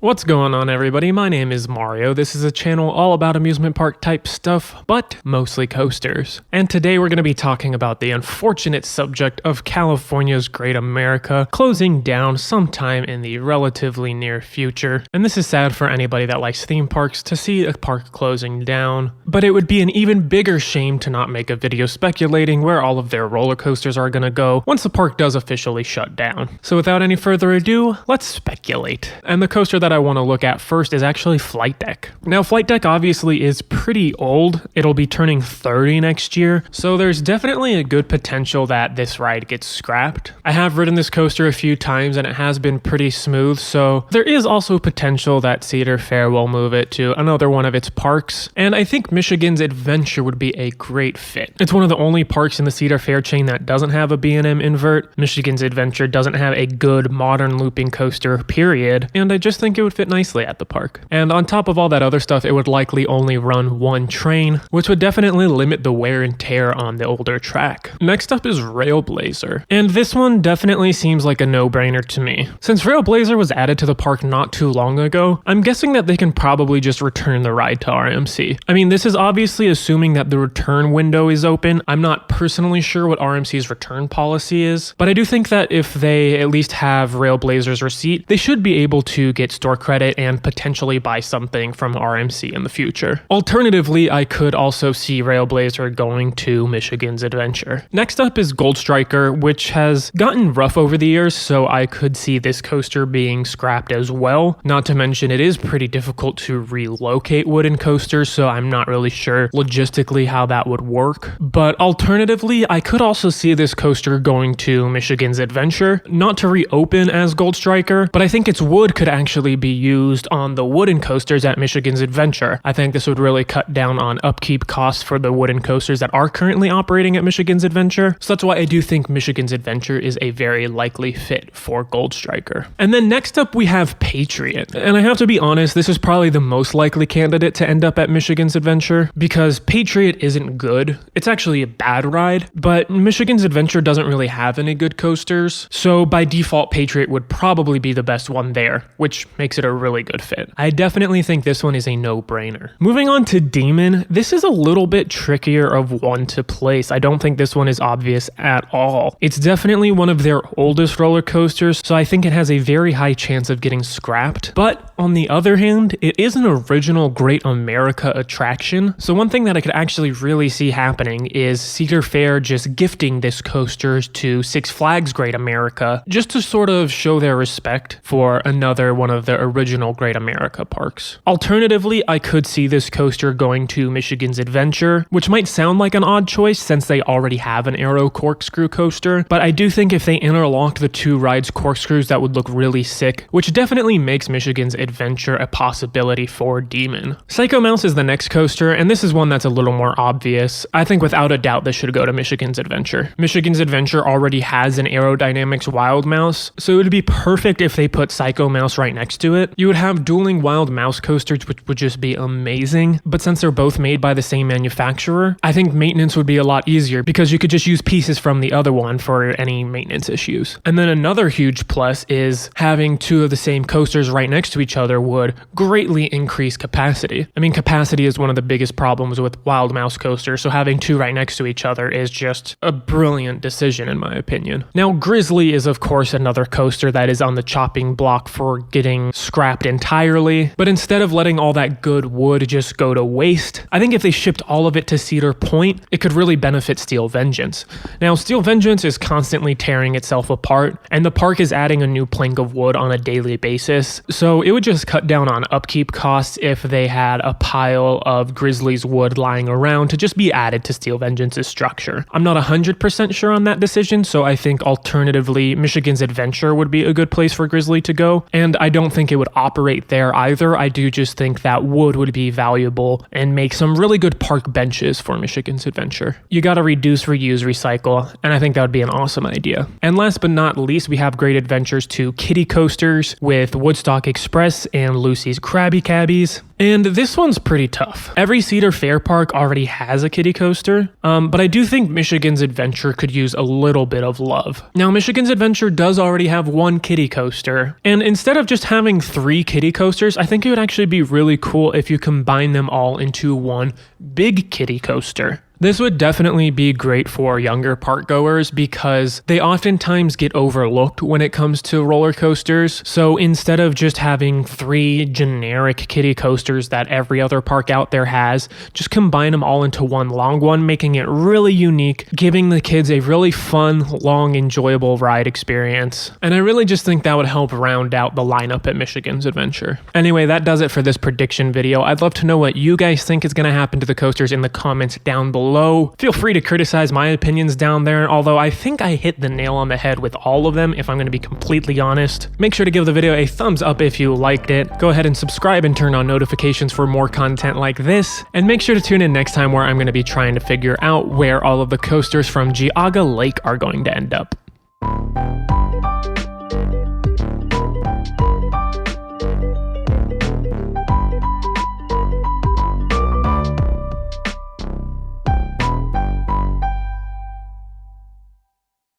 What's going on, everybody? My name is Mario. This is a channel all about amusement park type stuff, but mostly coasters. And today we're going to be talking about the unfortunate subject of California's Great America closing down sometime in the relatively near future. And this is sad for anybody that likes theme parks to see a park closing down, but it would be an even bigger shame to not make a video speculating where all of their roller coasters are going to go once the park does officially shut down. So without any further ado, let's speculate. And the coaster that I want to look at first is actually Flight Deck. Now, Flight Deck obviously is pretty old. It'll be turning 30 next year, so there's definitely a good potential that this ride gets scrapped. I have ridden this coaster a few times and it has been pretty smooth, so there is also potential that Cedar Fair will move it to another one of its parks, and I think Michigan's Adventure would be a great fit. It's one of the only parks in the Cedar Fair chain that doesn't have a B&M invert. Michigan's Adventure doesn't have a good modern looping coaster, period, and I just think it would fit nicely at the park. And on top of all that other stuff, it would likely only run one train, which would definitely limit the wear and tear on the older track. Next up is Railblazer, and this one definitely seems like a no-brainer to me. Since Railblazer was added to the park not too long ago, I'm guessing that they can probably just return the ride to RMC. I mean, this is obviously assuming that the return window is open. I'm not personally sure what RMC's return policy is, but I do think that if they at least have Railblazer's receipt, they should be able to get store credit and potentially buy something from RMC in the future. Alternatively, I could also see Railblazer going to Michigan's Adventure. Next up is Gold Striker, which has gotten rough over the years, so I could see this coaster being scrapped as well. Not to mention, it is pretty difficult to relocate wooden coasters, so I'm not really sure logistically how that would work. But alternatively, I could also see this coaster going to Michigan's Adventure, not to reopen as Gold Striker, but I think its wood could actually be used on the wooden coasters at Michigan's Adventure. I think this would really cut down on upkeep costs for the wooden coasters that are currently operating at Michigan's Adventure. So that's why I do think Michigan's Adventure is a very likely fit for Gold Striker. And then next up we have Patriot. And I have to be honest, this is probably the most likely candidate to end up at Michigan's Adventure because Patriot isn't good. It's actually a bad ride, but Michigan's Adventure doesn't really have any good coasters. So by default, Patriot would probably be the best one there, which makes it a really good fit. I definitely think this one is a no-brainer. Moving on to Demon, this is a little bit trickier of one to place. I don't think this one is obvious at all. It's definitely one of their oldest roller coasters, so I think it has a very high chance of getting scrapped. But on the other hand, it is an original Great America attraction, so one thing that I could actually really see happening is Cedar Fair just gifting this coaster to Six Flags Great America, just to sort of show their respect for another one of the original Great America parks. Alternatively, I could see this coaster going to Michigan's Adventure, which might sound like an odd choice since they already have an Aero corkscrew coaster, but I do think if they interlocked the two rides' corkscrews, that would look really sick, which definitely makes Michigan's Adventure a possibility for Demon. Psycho Mouse is the next coaster, and this is one that's a little more obvious. I think without a doubt this should go to Michigan's Adventure. Michigan's Adventure already has an Aerodynamics Wild Mouse, so it would be perfect if they put Psycho Mouse right next to it. You would have dueling Wild Mouse coasters, which would just be amazing, but since they're both made by the same manufacturer, I think maintenance would be a lot easier because you could just use pieces from the other one for any maintenance issues. And then another huge plus is having two of the same coasters right next to each other would greatly increase capacity. I mean, capacity is one of the biggest problems with Wild Mouse coasters, so having two right next to each other is just a brilliant decision in my opinion. Now, Grizzly is of course another coaster that is on the chopping block for getting scrapped entirely, but instead of letting all that good wood just go to waste, I think if they shipped all of it to Cedar Point, it could really benefit Steel Vengeance. Now, Steel Vengeance is constantly tearing itself apart, and the park is adding a new plank of wood on a daily basis, so it would just cut down on upkeep costs if they had a pile of Grizzly's wood lying around to just be added to Steel Vengeance's structure. I'm not 100% sure on that decision, so I think alternatively, Michigan's Adventure would be a good place for Grizzly to go, and I don't think it would operate there either. I do just think that wood would be valuable and make some really good park benches for Michigan's Adventure. You gotta reduce, reuse, recycle, and I think that would be an awesome idea. And last but not least, we have great adventures to Kiddie Coasters with Woodstock Express and Lucy's Krabby Cabbies. And this one's pretty tough. Every Cedar Fair park already has a kiddie coaster, but I do think Michigan's Adventure could use a little bit of love. Now, Michigan's Adventure does already have one kiddie coaster, and instead of just having 3 kiddie coasters, I think it would actually be really cool if you combine them all into one big kiddie coaster. This would definitely be great for younger park goers because they oftentimes get overlooked when it comes to roller coasters. So instead of just having 3 generic kiddie coasters that every other park out there has, just combine them all into one long one, making it really unique, giving the kids a really fun, long, enjoyable ride experience. And I really just think that would help round out the lineup at Michigan's Adventure. Anyway, that does it for this prediction video. I'd love to know what you guys think is going to happen to the coasters in the comments down below. Feel free to criticize my opinions down there, although I think I hit the nail on the head with all of them, if I'm going to be completely honest. Make sure to give the video a thumbs up if you liked it. Go ahead and subscribe and turn on notifications for more content like this. And make sure to tune in next time where I'm going to be trying to figure out where all of the coasters from Geauga Lake are going to end up.